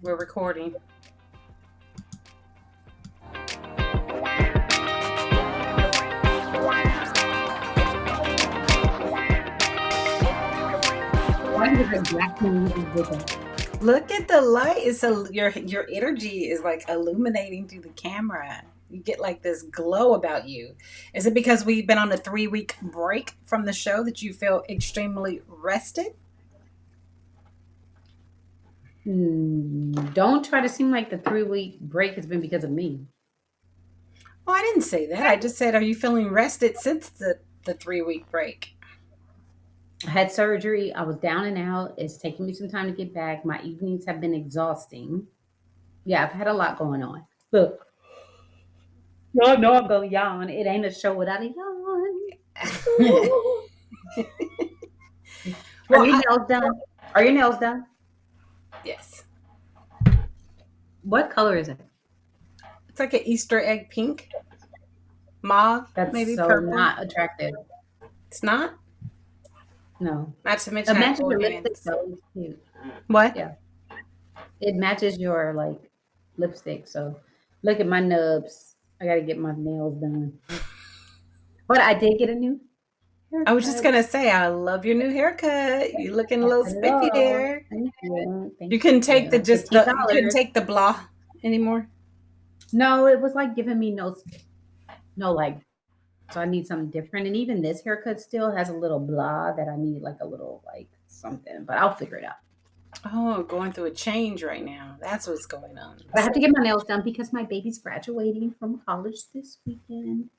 We're recording. Why is it black moon is different? Look at the light. It's your energy is like illuminating through the camera. You get like this glow about you. Is it because we've been on a 3-week break from the show that you feel extremely rested? Don't try to seem like the 3-week break has been because of me. Oh, I didn't say that. I just said, are you feeling rested since the 3-week break? I had surgery. I was down and out. It's taking me some time to get back. My evenings have been exhausting. Yeah, I've had a lot going on. Look, y'all know I'm going to yawn. It ain't a show without a yawn. Are Well, your nails done? Are your nails done? yes. What color is it? It's like an Easter egg pink, mauve, That's maybe so purple. not attractive. It's not. No. Not to It mention I have matches cold your lipstick hands. though. It's cute. What? Yeah. It matches your like lipstick. So look at my nubs. I gotta get my nails done. But I did get a new I was just haircut. gonna say, I love your new haircut. You looking a little spiffy Hello. there. Thank you. You Thank couldn't take you. Petite you couldn't dollars. take the blah anymore. No, it was like giving me no like so I need something different. And even this haircut still has a little blah that I need like a little like something, but I'll figure it out. Oh, going through a change right now. That's what's going on. But I have to get my nails done because my baby's graduating from college this weekend.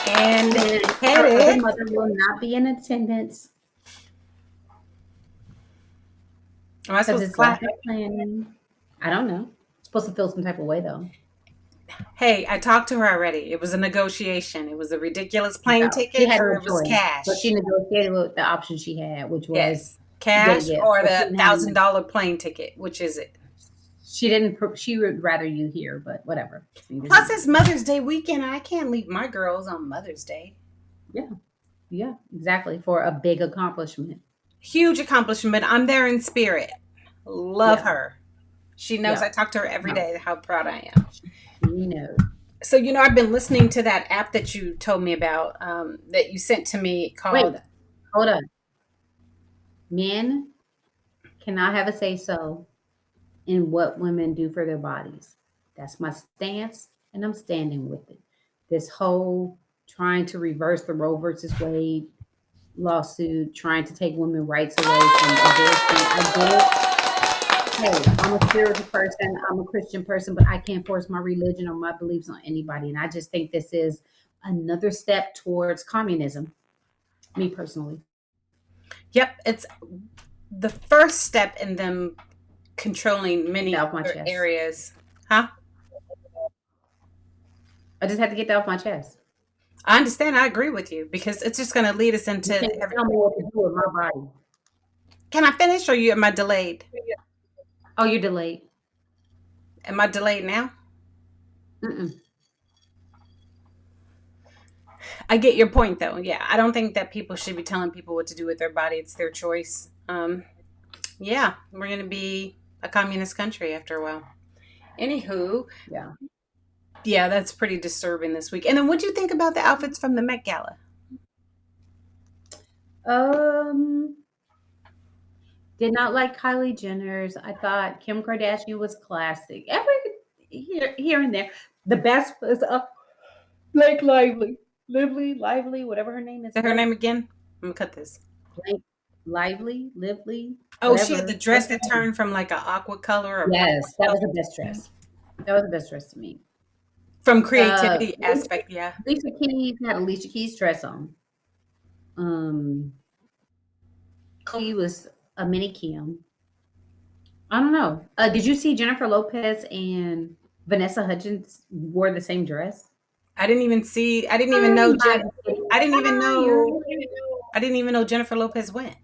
And And her other headed. mother will not be in attendance Am I because supposed to it's clap? last minute planning. I don't know. It's supposed to feel some type of way though. Hey, I talked to her already. It was a negotiation. It was a ridiculous plane No, she ticket had or no it was choice, but she cash. negigated with the option she had, which was Yes. to get a Cash gift. or But she the didn't have enough. $1,000 plane ticket. Which is it? She didn't. She would rather you here, but whatever. Neither here Plus nor it's there. Mother's Day weekend and I can't leave my girls on Mother's Day. Yeah, yeah, exactly. For a big accomplishment. Huge accomplishment. I'm there in spirit. Love Yeah, her. She knows yeah. I talk to her every No, day how proud I am. she knows. So, I've been listening to that app that you told me about, that you sent to me Wait, called. hold on. Men cannot have a say so in what women do for their bodies. That's my stance, and I'm standing with it. This whole trying to reverse the Roe versus Wade lawsuit, trying to take women rights away from abortion. I get it. Hey, I'm a spiritual person, I'm a Christian person, but I can't force my religion or my beliefs on anybody. And I just think this is another step towards communism, me personally. Yep, it's the first step in them controlling Get that many off my other chest. areas. Huh? I just had to get that off my chest. I understand. I agree with you because it's just going to lead us You into can't tell me what to do with my body. Can I finish or am I delayed? Oh, you're delayed. Am I delayed now? Mm-mm. I get your point though. Yeah, I don't think that people should be telling people what to do with their body. It's their choice. Yeah, we're going to be a communist country after a while. Anywho, Yeah. yeah, that's pretty disturbing this week. And then what'd you think about the outfits from the Met Gala? Um, did not like Kylie Jenner's. I thought Kim Kardashian was classic. Every here and there. The best was Blake Lively, whatever her name is. Say her Blake, name again? I'm going to cut this. Blake Lively, Oh, she had the whatever. dress What's her that name? turned from like a aqua color or black Yes, that was color the best dress. That was the best dress to me. from Uh, creativity Alicia, aspect. Yeah. Alicia Keys had Alicia Keys dress on. Um, Chloe was a mini Kim. I don't know. Did you see Jennifer Lopez and Vanessa Hudgens wore the same dress? I didn't even see. Oh my I didn't even fire. know. I didn't even know Jennifer Lopez went.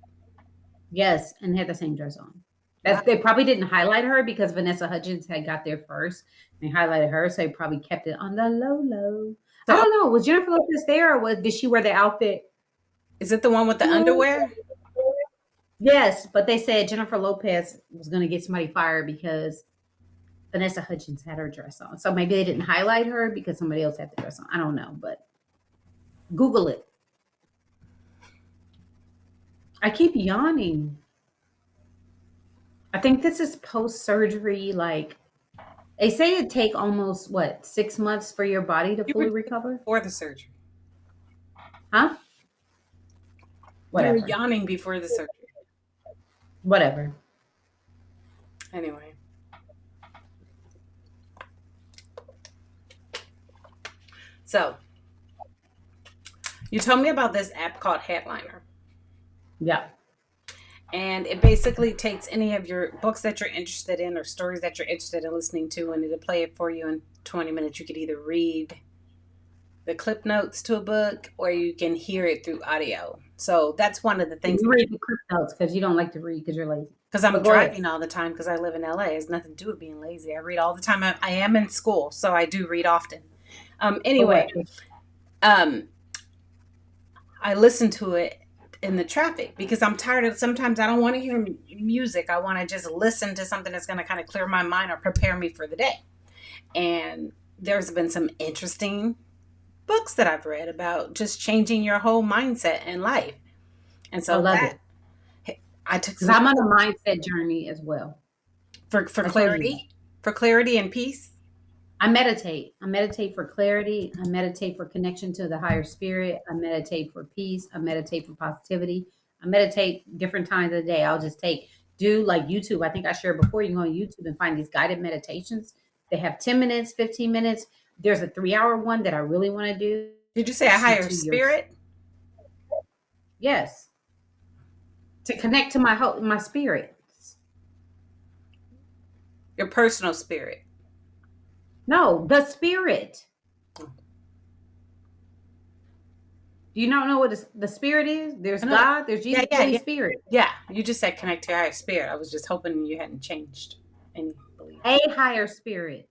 Yes, and had the same dress on. Wow. They probably didn't highlight her because Vanessa Hudgens had got there first. They highlighted her, so they probably kept it on the low low. I So don't know. Was Jennifer Lopez there, or did she wear the outfit? is it the one with the underwear? Yes, but they said Jennifer Lopez was going to get somebody fired because Vanessa Hudgens had her dress on. So maybe they didn't highlight her because somebody else had the dress on. I don't know, but Google it. I keep yawning. I think this is post surgery. Like they say it take almost what 6 months for your body to You were fully recover. before the surgery. Huh? You were Whatever. yawning before the surgery. Whatever. Anyway, so you told me about this app called Headliner. Yeah. And it basically takes any of your books that you're interested in or stories that you're interested in listening to, and it'll play it for you in 20 minutes. You could either read the clip notes to a book or you can hear it through audio. So that's one of the things. You read the clip notes because you don't like to read because you're lazy. Because I'm But go ahead. driving all the time because I live in LA. It has nothing to do with being lazy. I read all the time. I am in school, so I do read often. But Anyway, what? um, I listen to it in the traffic because I'm tired of, sometimes I don't want to hear music. I want to just listen to something that's going to kind of clear my mind or prepare me for the day. And there's been some interesting books that I've read about just changing your whole mindset in life. And I so love that it I took because some I'm on a mindset journey as well. for I told you that. clarity and peace. I meditate. I meditate for clarity. I meditate for connection to the higher spirit. I meditate for peace. I meditate for positivity. I meditate different times of the day. I'll just do like YouTube. I think I shared before. You can go on YouTube and find these guided meditations. They have 10 minutes, 15 minutes. There's a 3 hour one that I really want to do. Did you say a Connection higher to your, spirit? yes, to connect to my spirit. Your personal spirit. No, the spirit. Do you not know what the spirit is? There's I know. God, there's Yeah, Jesus, yeah, Holy yeah. Spirit. Yeah. You just said connect to your higher spirit. I was just hoping you hadn't changed any A beliefs. higher spirit.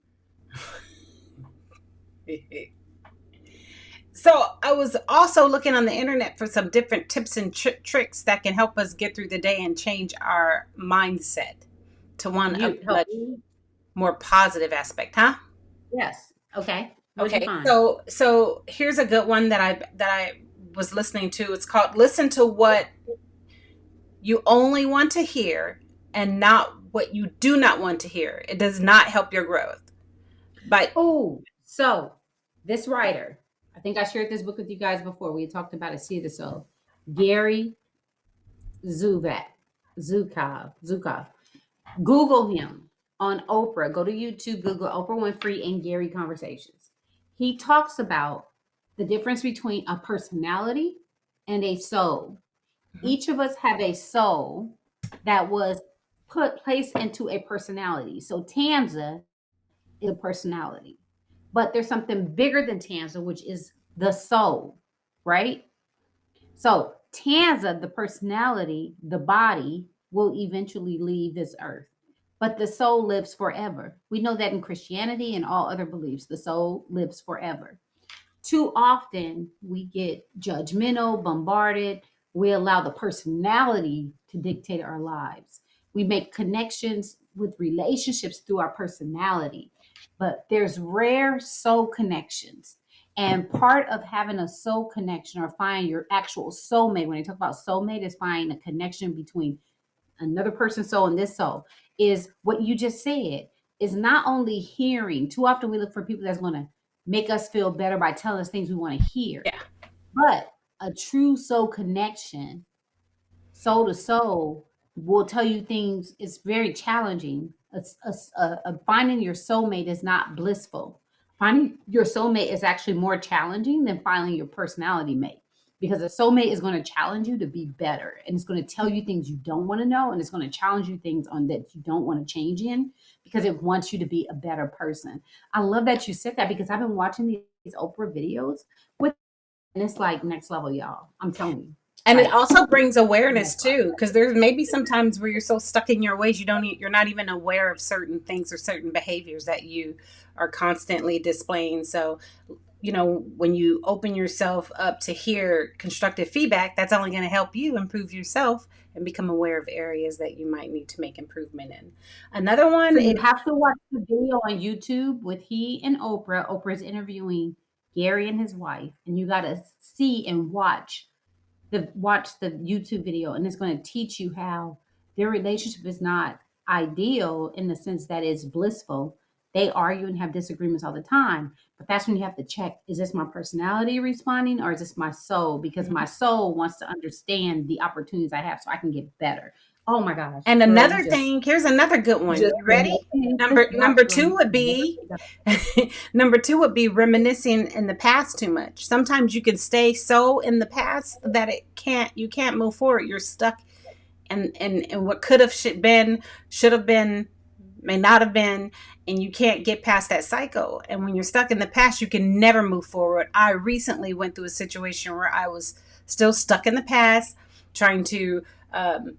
So I was also looking on the internet for some different tips and tricks that can help us get through the day and change our mindset to one of You help much me? more positive aspect, huh? Yes. Okay. What'd you Okay, find? so here's a good one that I was listening to. It's called "Listen to What You Only Want to Hear and Not What You Do Not Want to Hear. It does not help your growth." But Oh, so this writer, I think I shared this book with you guys before. We had talked about it, See the Soul. Gary Zuvat, Zukov. Google him on Oprah. Go to YouTube, Google Oprah Winfrey and Gary Conversations. He talks about the difference between a personality and a soul. mhm, Each of us have a soul that was placed into a personality. So Tanza is a personality, but there's something bigger than Tanza, which is the soul, right? So Tanza, the personality, the body will eventually leave this earth, but the soul lives forever. We know that in Christianity and all other beliefs, the soul lives forever. Too often we get judgmental, bombarded. We allow the personality to dictate our lives. We make connections with relationships through our personality, but there's rare soul connections. And part of having a soul connection or finding your actual soulmate, when they talk about soulmate, is finding a connection between another person's soul and this soul, is what you just said, is not only hearing. Too often we look for people that's going to make us feel better by telling us things we want to hear. yeah. But a true soul connection, soul to soul, will tell you things. It's very challenging. Finding your soulmate is not blissful. Finding your soulmate is actually more challenging than finding your personality mate, because a soulmate is going to challenge you to be better, and it's going to tell you things you don't want to know, and it's going to challenge you things on that you don't want to change in, because it wants you to be a better person. I love that you said that, because I've been watching these Oprah videos with, and it's like next level, y'all. I'm telling you, And it like also brings awareness next level. too, because there's maybe sometimes where you're so stuck in your ways you're not even aware of certain things or certain behaviors that you are constantly displaying. So when you open yourself up to hear constructive feedback, that's only going to help you improve yourself and become aware of areas that you might need to make improvement in. Another one So is you have to watch the video on YouTube with he and Oprah. Oprah's interviewing Gary and his wife, and you got to see and watch the YouTube video, and it's going to teach you how their relationship is not ideal in the sense that it's blissful. They argue and have disagreements all the time, but that's when you have to check: is this my personality responding, or is this my soul? Because my soul wants to understand the opportunities I have, so I can get better. Oh my gosh, and girl, another thing, here's another good one. just You ready? Number two would be number two would be reminiscing in the past too much. Sometimes you can stay so in the past that you can't move forward. You're stuck in what could have been, should have been, may not have been, and you can't get past that cycle. And when you're stuck in the past, you can never move forward. I recently went through a situation where I was still stuck in the past, trying to um,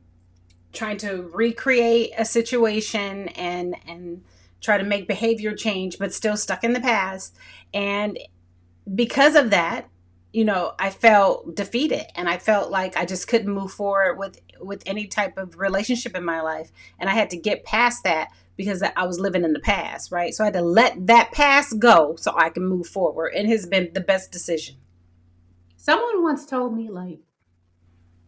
recreate a situation and try to make behavior change, but still stuck in the past. And because of that, I felt defeated, and I felt like I just couldn't move forward with any type of relationship in my life. And I had to get past that because I was living in the past, right? So I had to let that past go so I can move forward. And it has been the best decision. someone once told me, like,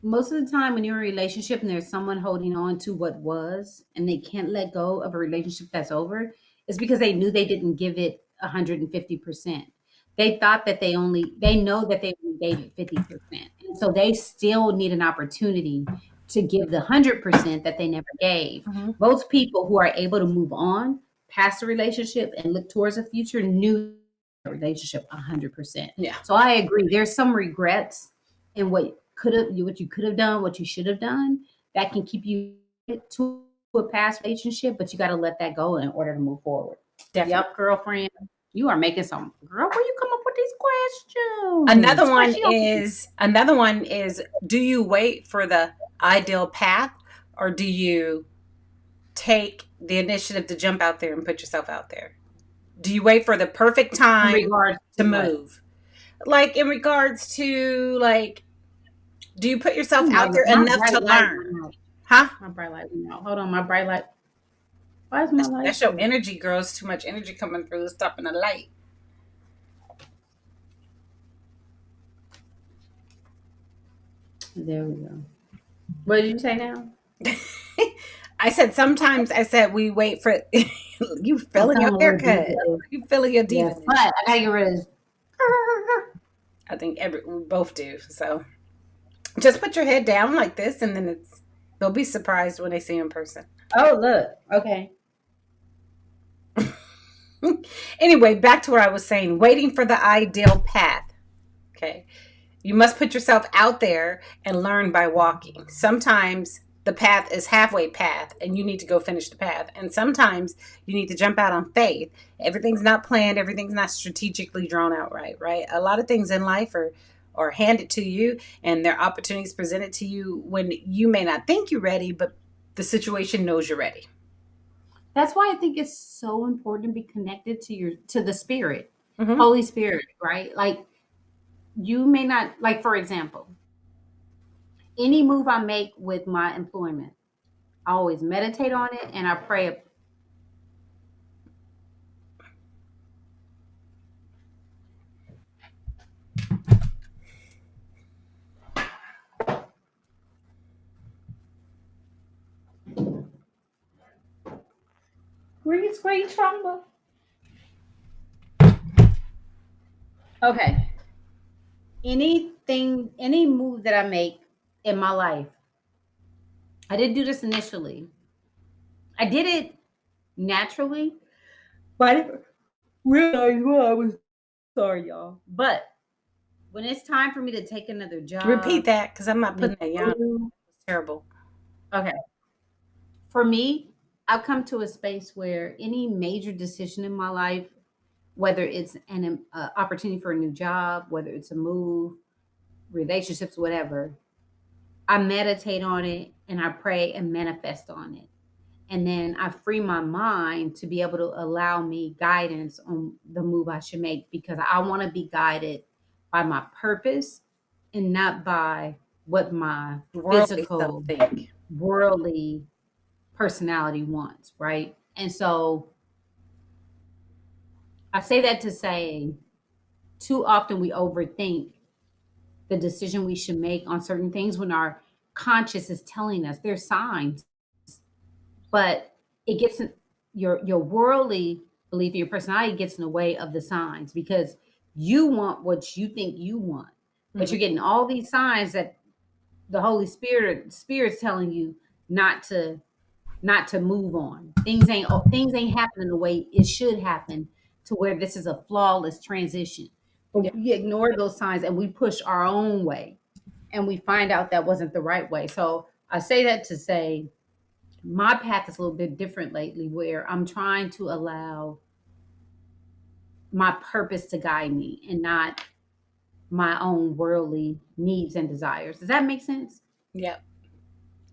most of the time when you're in a relationship and there's someone holding on to what was and they can't let go of a relationship that's over, it's because they knew they didn't give it 150%. They thought that they know that they only gave it 50%. And so they still need an opportunity to give the 100% that they never gave. Mm-hmm. Most people who are able to move on past a relationship and look towards the future knew the relationship 100%. Yeah. So I agree. There's some regrets in what you could have done, what you should have done, that can keep you to a past relationship, but you got to let that go in order to move forward. Definitely. Yep, girlfriend, you are making some girl. Where you come up with these questions? Another one is, do you wait for the ideal path, or do you take the initiative to jump out there and put yourself out there? Do you wait for the perfect In time regards to to what? move? Like in regards to, like, do you put yourself My, out there my enough to bright light learn? went out. Huh? My bright light went out. Hold on, my bright light. Why is my light? That's your energy, girls. Too much energy coming through. Stopping the light. There we go. What did you say now? I said we wait for you feeling your haircut. You feeling your diva. Yes, but I gotta get rid of this. I think we both do. So just put your head down like this, and then they'll be surprised when they see you in person. Oh, look. Okay. Anyway, back to what I was saying. Waiting for the ideal path. Okay. You must put yourself out there and learn by walking. Sometimes the path is halfway path and you need to go finish the path. And sometimes you need to jump out on faith. Everything's not planned. Everything's not strategically drawn out right? A lot of things in life are handed to you, and there are opportunities presented to you when you may not think you're ready, but the situation knows you're ready. That's why I think it's so important to be connected to the spirit, Mm-hmm. Holy Spirit, right? Like, you may not, like, for example, any move I make with my employment, I always meditate on it and I pray. Grease great trauma. Okay. Any move that I make in my life, I didn't do this initially. I did it naturally, but I didn't realize what I was. Sorry, y'all. But when it's time for me to take another job, Repeat that, because I'm not putting that down. move, It's terrible. okay. For me, I've come to a space where any major decision in my life, whether it's an opportunity for a new job, whether it's a move, relationships, whatever, I meditate on it and I pray and manifest on it. And then I free my mind to be able to allow me guidance on the move I should make, because I want to be guided by my purpose and not by what my Worldly self physical, think. worldly personality wants, right? And so I say that to say, too often we overthink the decision we should make on certain things when our conscious is telling us there's signs, but it gets in, your worldly belief in your personality gets in the way of the signs, because you want what you think you want, but Mhm. you're getting all these signs that the Holy Spirit's telling you not to move on. Things ain't happening the way it should happen, to where this is a flawless transition. Yeah. But we ignore those signs and we push our own way, and we find out that wasn't the right way. So I say that to say my path is a little bit different lately, where I'm trying to allow my purpose to guide me and not my own worldly needs and desires. Does that make sense? Yeah,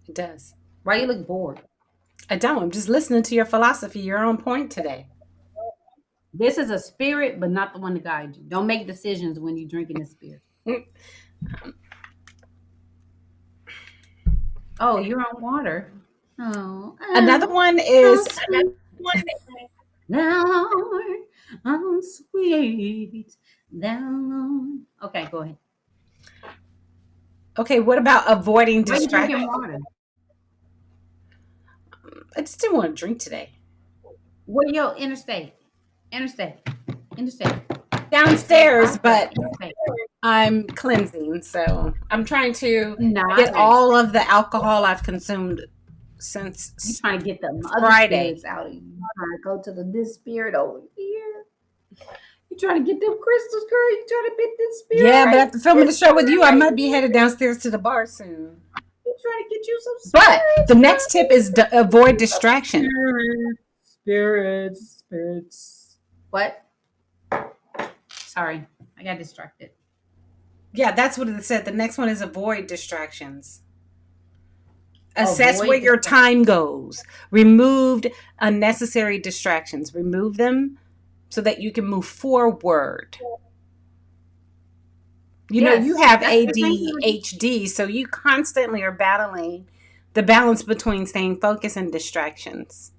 it does. Why you look bored? I don't. I'm just listening to your philosophy. You're on point today. This is a spirit, but not the one to guide you. Don't make decisions when you're drinking the spirit. Mm. Oh, you're on water. Oh, Another oh, one how is sweet thou art, how sweet thou art. Okay, go ahead. okay. What about avoiding Why are you distraction? drinking water? I just didn't want to drink today. Well, yo, interstate, interstate, interstate. Downstairs, I said but interstate. I'm cleansing, so I'm trying to get Nice. all of the alcohol I've consumed You since trying to get the other Friday. spirits out of you. You trying to go to this spirit over here. You trying to get them crystals, girl. You trying to get this spirit Yeah, but right. after filming the This show with spirit you, I right might be here. headed downstairs to the bar soon. You trying to get you some But the spirits, next tip is avoid girl. distraction. Spirits. What? Sorry, I got distracted. Yeah, that's what it said. The next one is avoid distractions. Assess where Avoid your distraction. time goes. Removed unnecessary distractions. Remove them so that you can move forward. You know, you Yes, have that's the same thing. ADHD, so you constantly are battling the balance between staying focused and distractions.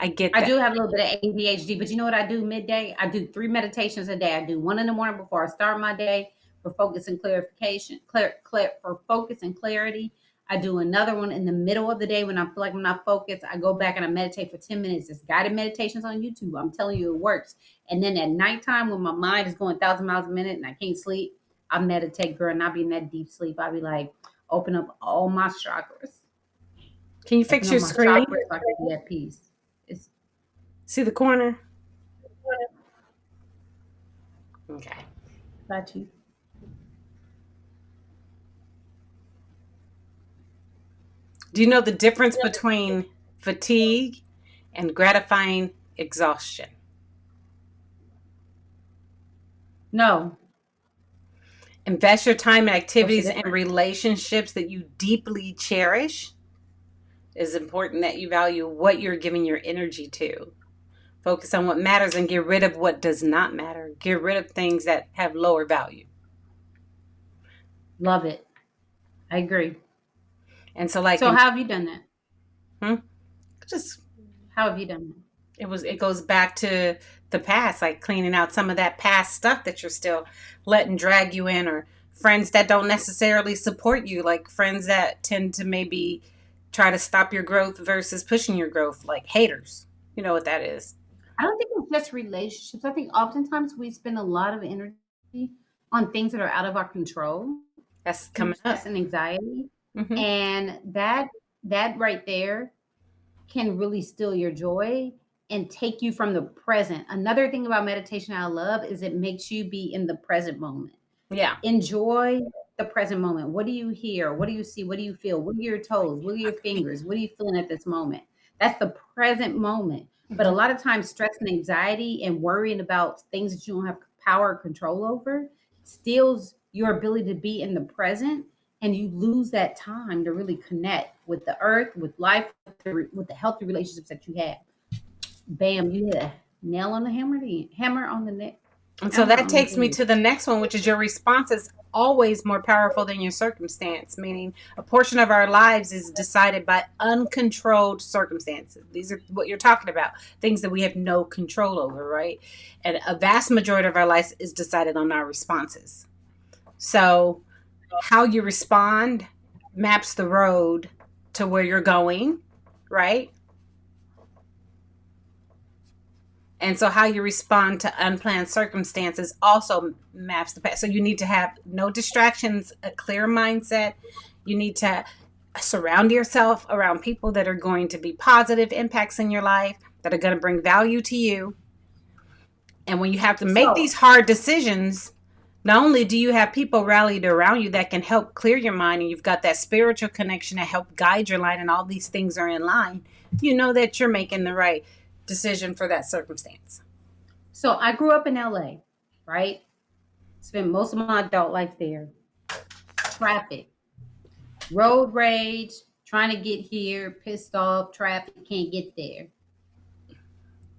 I get I that. do have a little bit of ADHD, but you know what I do midday? I do 3 meditations a day. I do one in the morning before I start my day for focus and clarification, for focus and clarity. I do another one in the middle of the day when I feel like I'm not focused. I go back and I meditate for 10 minutes. It's guided meditations on YouTube. I'm telling you, it works. And then at nighttime, when my mind is going 1,000 miles a minute and I can't sleep, I meditate, girl, and I'll be in that deep sleep. I'll be like, open up all my chakras, Can you open fix up your my screen? chakras so I can be at peace. It's See the corner? Okay. got you. Do you know the difference between fatigue and gratifying exhaustion? No. Invest your time in What's the activities and difference? relationships that you deeply cherish. It's important that you value what you're giving your energy to. Focus on what matters and get rid of what does not matter. Get rid of things that have lower value. Love it. I agree. And so, like, So how have you done that? hmm, just How have you done that? it goes back to the past, like cleaning out some of that past stuff that you're still letting drag you in, or friends that don't necessarily support you, like friends that tend to maybe try to stop your growth versus pushing your growth, like haters. You know what that is. I don't think it's just relationships. I think oftentimes we spend a lot of energy on things that are out of our control, That's and coming stress up. and anxiety. Hmm. And that right there can really steal your joy and take you from the present. Another thing about meditation I love is it makes you be in the present moment. Yeah. Enjoy the present moment. What do you hear? What do you see? What do you feel? What are your toes? What are your fingers? What are you feeling at this moment? That's the present moment. But a Hmm. lot of times, stress and anxiety and worrying about things that you don't have power or control over steals your ability to be in the present. and you lose that time to really connect with the earth, with life, with the healthy relationships that you have. Bam, you hit a nail on the hammer, the hammer on the neck, And so hammer that on the takes me head. to the next one, which is your response is always more powerful than your circumstance, meaning a portion of our lives is decided by uncontrolled circumstances. These are what you're talking about, things that we have no control over, right? And a vast majority of our life is decided on our responses. So how you respond maps the road to where you're going, right? And so how you respond to unplanned circumstances also maps the path. So you need to have no distractions, a clear mindset. You need to surround yourself around people that are going to be positive impacts in your life, that are going to bring value to you. And when you have to make So, these hard decisions, not only do you have people rallied around you that can help clear your mind, and you've got that spiritual connection to help guide your light, and all these things are in line, you know that you're making the right decision for that circumstance. so I grew up in LA, right? Spent most of my adult life there. Traffic, road rage, trying to get here, pissed off, traffic, can't get there.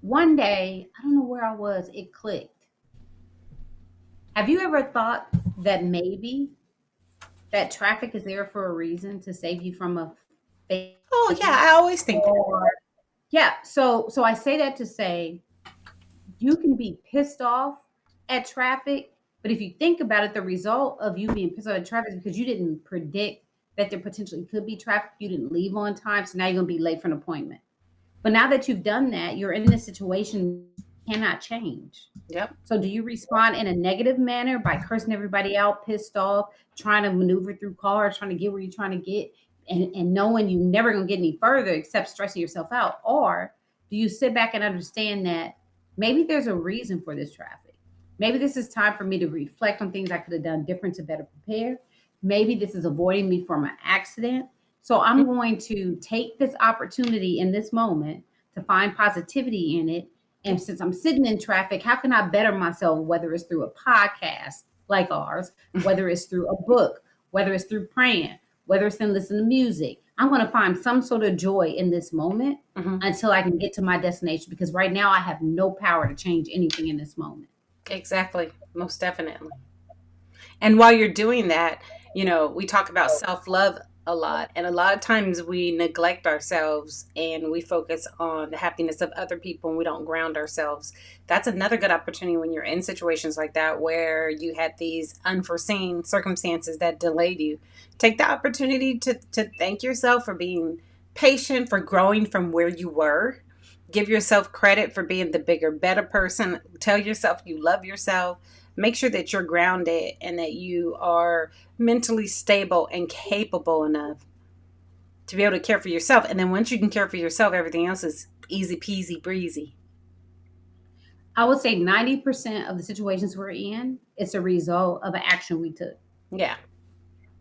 One day, I don't know where I was, it clicked. Have you ever thought that maybe that traffic is there for a reason to save you from a Oh yeah, fatality? I always think that. Or yeah, so I say that to say you can be pissed off at traffic, but if you think about it, the result of you being pissed off at traffic is because you didn't predict that there potentially could be traffic. You didn't leave on time, so now you're gonna be late for an appointment. But now that you've done that, you're in this situation you cannot change. Yep. So do you respond in a negative manner by cursing everybody out, pissed off, trying to maneuver through cars, trying to get where you're trying to get, and knowing you're never gonna get any further except stressing yourself out? Or do you sit back and understand that maybe there's a reason for this traffic? Maybe this is time for me to reflect on things I could have done different to better prepare. Maybe this is avoiding me from an accident. So I'm going to take this opportunity in this moment to find positivity in it. And since I'm sitting in traffic, how can I better myself, whether it's through a podcast like ours, whether it's through a book, whether it's through praying, whether it's in listening to music? I'm going to find some sort of joy in this moment Mm-hmm. until I can get to my destination, because right now I have no power to change anything in this moment. Exactly. Most definitely. And while you're doing that, we talk about self love a lot. And a lot of times we neglect ourselves and we focus on the happiness of other people and we don't ground ourselves. That's another good opportunity when you're in situations like that where you had these unforeseen circumstances that delayed you. Take the opportunity to thank yourself for being patient, for growing from where you were. Give yourself credit for being the bigger, better person. Tell yourself you love yourself. Make sure that you're grounded and that you are mentally stable and capable enough to be able to care for yourself. And then once you can care for yourself, everything else is easy peasy breezy. I would say 90% of the situations we're in, it's a result of an action we took. Yeah,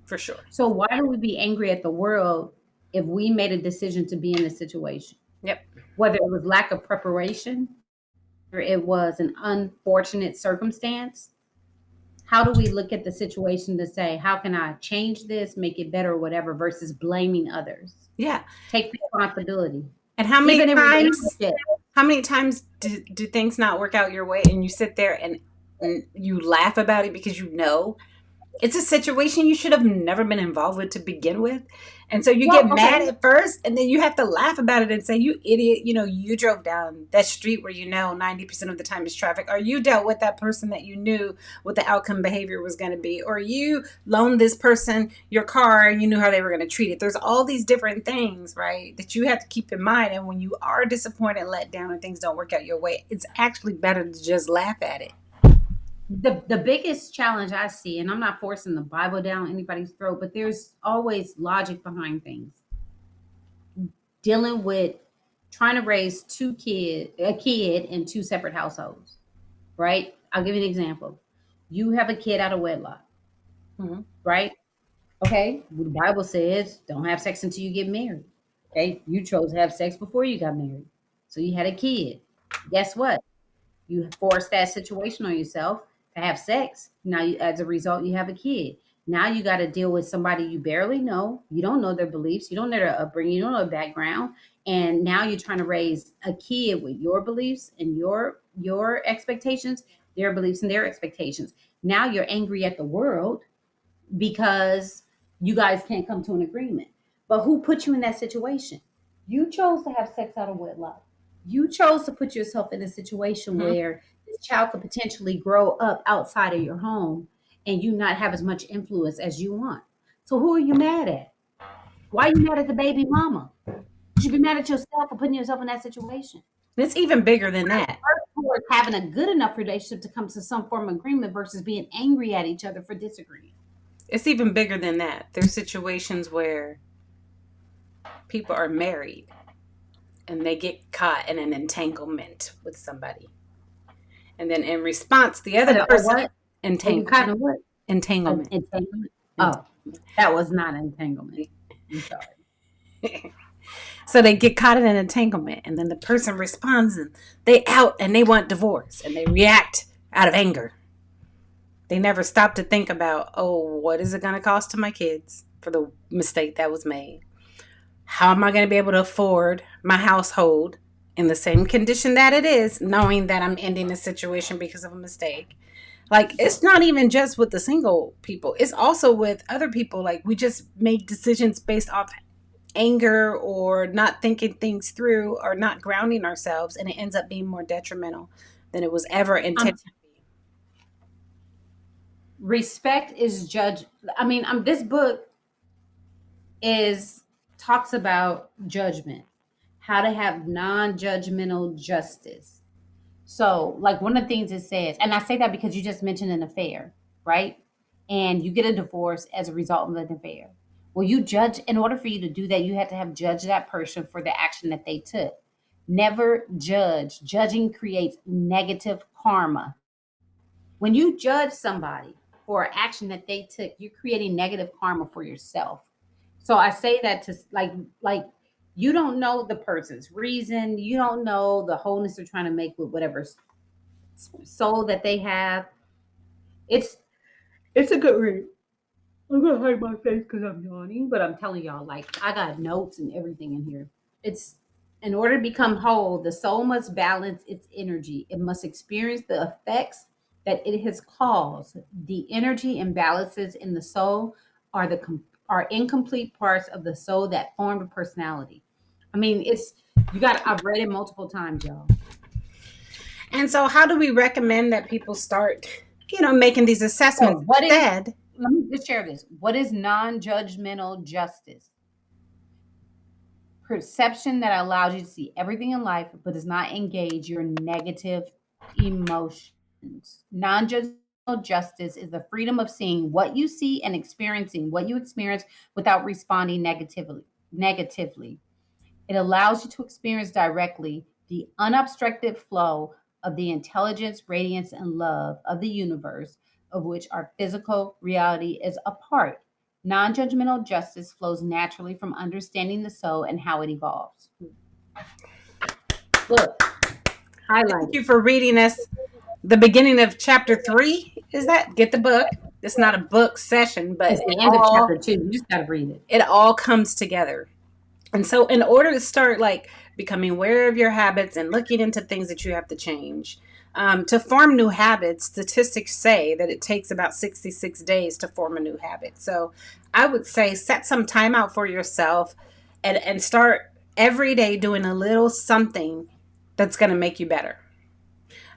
for sure. So why do we be angry at the world if we made a decision to be in a situation? Yep. Whether it was lack of preparation or it was an unfortunate circumstance, how do we look at the situation to say, how can I change this, make it better, or whatever, versus blaming others? Yeah. Take responsibility. And how many Even in times relationships, do things not work out your way and you sit there and you laugh about it because it's a situation you should have never been involved with to begin with. And so you well, get mad okay, at first and then you have to laugh about it and say, you idiot, you drove down that street where 90% of the time is traffic, or you dealt with that person that you knew what the outcome behavior was going to be, or you loaned this person your car and you knew how they were going to treat it. There's all these different things, right, that you have to keep in mind. And when you are disappointed, let down, and things don't work out your way, it's actually better to just laugh at it. the biggest challenge I see, and I'm not forcing the Bible down anybody's throat, but there's always logic behind things. Dealing with trying to raise a kid in two separate households, right? I'll give you an example. You have a kid out of wedlock, Mm-hmm. right? Okay, well, the Bible says don't have sex until you get married. Okay, you chose to have sex before you got married, so you had a kid. Guess what? You forced that situation on yourself to have sex. Now, as a result, you have a kid. Now you got to deal with somebody you barely know. You don't know their beliefs. You don't know their upbringing. You don't know their background. And now you're trying to raise a kid with your beliefs and your expectations, their beliefs and their expectations. Now you're angry at the world because you guys can't come to an agreement. But who put you in that situation? You chose to have sex out of wedlock. You chose to put yourself in a situation Mhm. where this child could potentially grow up outside of your home and you not have as much influence as you want. So who are you mad at? Why are you mad at the baby mama? You should be mad at yourself for putting yourself in that situation. And it's even bigger than that. Work towards having a good enough relationship to come to some form of agreement versus being angry at each other for disagreeing. It's even bigger than that. There's situations where people are married and they get caught in an entanglement with somebody. And then in response, the other A person what? They get caught entanglement. in what? Entanglement. Entanglement? Oh, that was not entanglement. I'm sorry. So they get caught in an entanglement, and then the person responds and they out and they want divorce and they react out of anger. They never stop to think about, oh, what is it going to cost to my kids for the mistake that was made? How am I going to be able to afford my household in the same condition that it is, knowing that I'm ending the situation because of a mistake? Like, it's not even just with the single people, it's also with other people. Like, we just make decisions based off anger or not thinking things through or not grounding ourselves, and it ends up being more detrimental than it was ever Um, intended. respect is judge. I mean, this book is talks about judgment, how to have non-judgmental justice. So, like one of the things it says, and I say that because you just mentioned an affair, right? And you get a divorce as a result of an affair. Well, you judge, in order for you to do that, you had to have judged that person for the action that they took. Never judge. Judging creates negative karma. When you judge somebody for an action that they took, you're creating negative karma for yourself. So I say that to like you don't know the person's reason, you don't know the wholeness they're trying to make with whatever soul that they have. It's it's a good read. I'm gonna hide my face because I'm yawning, but I'm telling y'all, like I got notes and everything in here. It's in order to become whole, the soul must balance its energy. It must experience the effects that it has caused. The energy imbalances in the soul are are incomplete parts of the soul that form a personality. I mean, it's you got. I've read it multiple times, y'all. And so, how do we recommend that people start, making these So, assessments what is? instead? Let me just share this. What is non-judgmental justice? Perception that allows you to see everything in life but does not engage your negative emotions. Non-judgmental justice is the freedom of seeing what you see and experiencing what you experience without responding negatively. It allows you to experience directly the unobstructed flow of the intelligence, radiance, and love of the universe, of which our physical reality is a part. Non judgmental justice flows naturally from understanding the soul and how it evolves. Look, Thank highlighted. you for reading us the beginning of chapter 3. Is that get the book? It's not a book session, but It's it the end of all chapter 2. You just got to read it. it all comes together. And so, in order to start like becoming aware of your habits and looking into things that you have to change, to form new habits, statistics say that it takes about 66 days to form a new habit. So, I would say set some time out for yourself and start every day doing a little something that's going to make you better.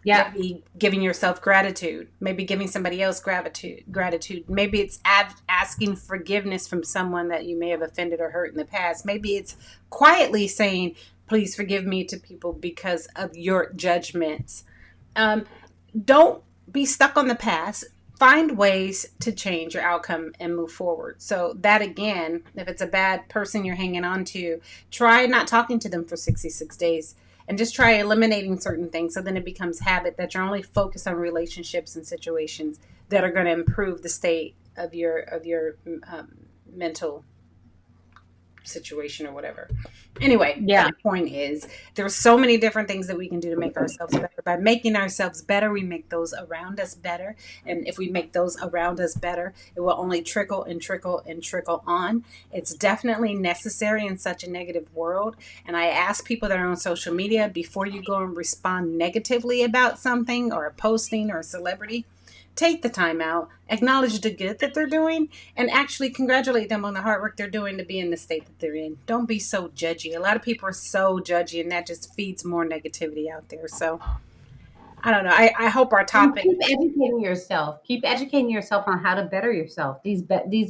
Yeah. Maybe giving yourself gratitude, maybe giving somebody else gratitude, maybe it's asking forgiveness from someone that you may have offended or hurt in the past, maybe it's quietly saying please forgive me to people because of your judgments. um, don't be stuck on the past. Find ways to change your outcome and move forward. So that again, if it's a bad person you're hanging on to, try not talking to them for 66 days and just try eliminating certain things. So then it becomes habit that you're only focused on relationships and situations that are going to improve the state of your mental situation or whatever. Anyway, Yeah. my point is there's so many different things that we can do to make ourselves better. By making ourselves better, we make those around us better. And if we make those around us better, it will only trickle and trickle and trickle on. It's definitely necessary in such a negative world. And I ask people that are on social media, before you go and respond negatively about something or a posting or a celebrity, take the time out, acknowledge the good that they're doing, and actually congratulate them on the hard work they're doing to be in the state that they're in. Don't be so judgy. A lot of people are so judgy, and that just feeds more negativity out there. So I don't know. I hope our And topic. keep educating yourself. Keep educating yourself on how to better yourself. These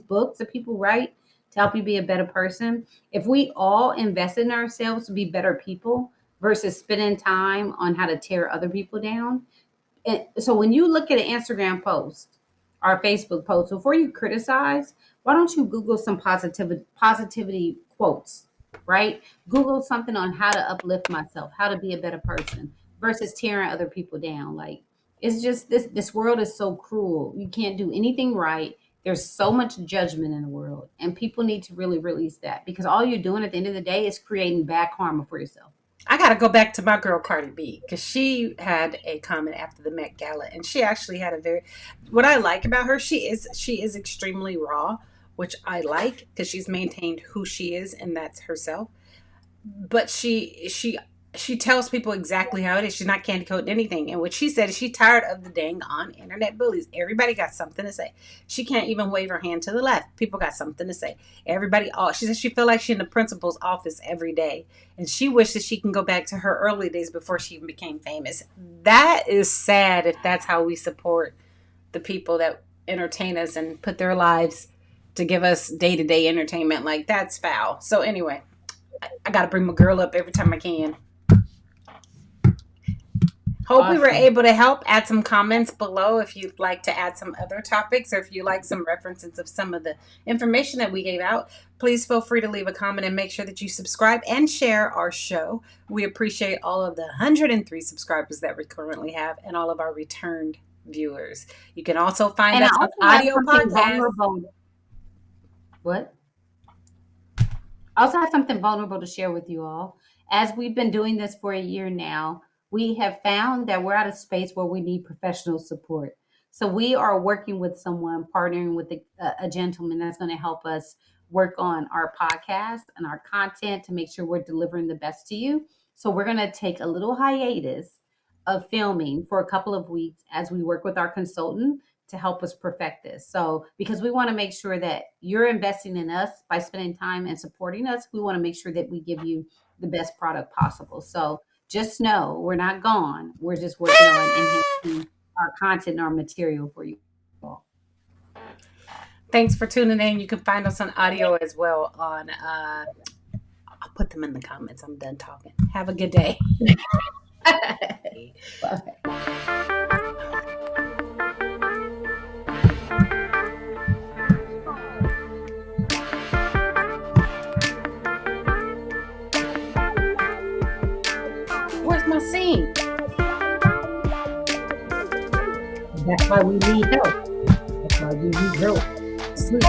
books that people write to help you be a better person. If we all invest in ourselves to be better people versus spending time on how to tear other people down. And so when you look at an Instagram post or a Facebook post, before you criticize, why don't you Google some positivity quotes, right? Google something on how to uplift myself, how to be a better person versus tearing other people down. Like, it's just this world is so cruel. You can't do anything right. There's so much judgment in the world, and people need to really release that, because all you're doing at the end of the day is creating bad karma for yourself. I got to go back to my girl Cardi B, because she had a comment after the Met Gala, and she actually had a very. What I like about her, she is extremely raw, which I like because she's maintained who she is, and that's herself. But she tells people exactly how it is. She's not candy coating anything. And what she said is she's tired of the dang on internet bullies. Everybody got something to say. She can't even wave her hand to the left. People got something to say. Everybody, all she says, she feel like she's in the principal's office every day, and she wishes she can go back to her early days before she even became famous. That is sad if that's how we support the people that entertain us and put their lives to give us day to day entertainment. Like, that's foul. So anyway, I got to bring my girl up every time I can. Hope we were Awesome. able to help. Add some comments below if you'd like to add some other topics, or if you like some references of some of the information that we gave out. Please feel free to leave a comment, and make sure that you subscribe and share our show. We appreciate all of the 103 subscribers that we currently have, and all of our returned viewers. You can also find And I us on also have audio something podcasts. vulnerable. What? I also have something vulnerable to share with you all. As we've been doing this for a year now, we have found that we're at a space where we need professional support. So we are working with someone, partnering with a gentleman that's going to help us work on our podcast and our content to make sure we're delivering the best to you. So we're going to take a little hiatus of filming for a couple of weeks as we work with our consultant to help us perfect this. So, because we want to make sure that you're investing in us by spending time and supporting us, we want to make sure that we give you the best product possible. So, just know we're not gone. We're just working on enhancing our content and our material for you all. Thanks for tuning in. You can find us on audio as well on I'll put them in the comments. I'm done talking. Have a good day. Where's my scene? That's why we need help. That's why we need help. Sleep.